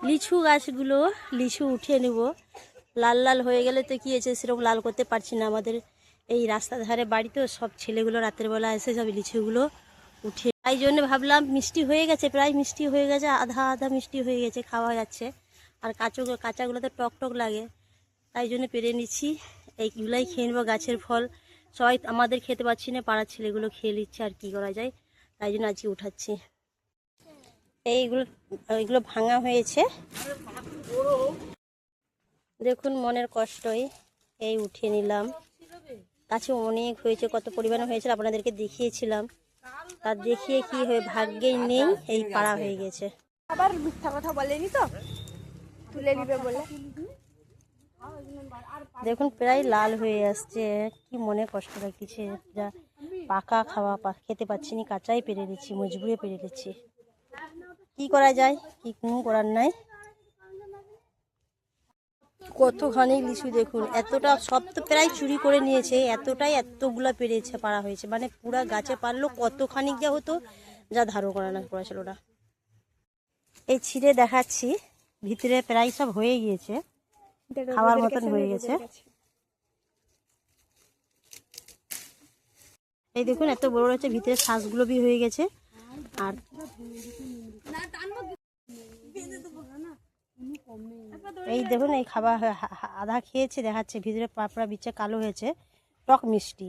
লিচু গাছগুলো লিচু উঠিয়ে নেব। লাল লাল হয়ে গেলে তো কী হয়েছে, সেরকম লাল করতে পারছি না। আমাদের এই রাস্তার ধারে বাড়ি তো, সব ছেলেগুলো রাতের বেলা এসে সব লিচুগুলো উঠে, তাই জন্য ভাবলাম মিষ্টি হয়ে গেছে, প্রায় মিষ্টি হয়ে গেছে, আধা আধা মিষ্টি হয়ে গেছে, খাওয়া যাচ্ছে। আর কাঁচাগুলো তো টক টক লাগে, তাই জন্য পেরে নিচ্ছি। এইগুলাই খেয়ে নেবো, গাছের ফল। সবাই আমাদের খেতে পাচ্ছি না, পাড়ার ছেলেগুলো খেয়ে নিচ্ছে, আর কি করা যায়, তাই জন্য আজকে উঠাচ্ছি। এইগুলো ভাঙা হয়েছে, দেখুন মনের কষ্টই। এই উঠিয়ে নিলাম, গাছে অনেক হয়েছে, কত পরিমাণে হয়েছিল আপনাদেরকে দেখিয়েছিলাম। তার দেখিয়ে কি হয়ে, ভাগ্যেই নেই, এই পাড়া হয়ে গেছে। আবার মিথ্যা কথা বলেনি তো, তুলে নিবে বলে। দেখুন প্রায় লাল হয়ে আসছে, কি মনে কষ্ট লাগছে। যা পাকা খেতে পাচ্ছি না, কাঁচাই পেরে দিচ্ছি, মজবুরে পেরে দিচ্ছি। কি করা যায়, কি কোনো করার নাই। কতখানি লিচু দেখুন, এতটা সব তো প্রায় চুরি করে নিয়েছে, এতগুলা পেরেছে, পাড়া হয়েছে, মানে পুরা গাছে পারলো কতখানি যা হতো, যা ধারণ করা না করেছিল ওরা। এই ছিঁড়ে দেখাচ্ছি, ভিতরে প্রায় সব হয়ে গিয়েছে, খাওয়ার মতন হয়ে গেছে। এই দেখুন এত বড় হচ্ছে, ভিতরে শ্বাসগুলো বি হয়ে গেছে। আর এই দেখুন, এই খাবার আধা খেয়েছে, দেখাচ্ছে ভিতরে পাপড়া বিচ্ছে কালো হয়েছে, টক মিষ্টি।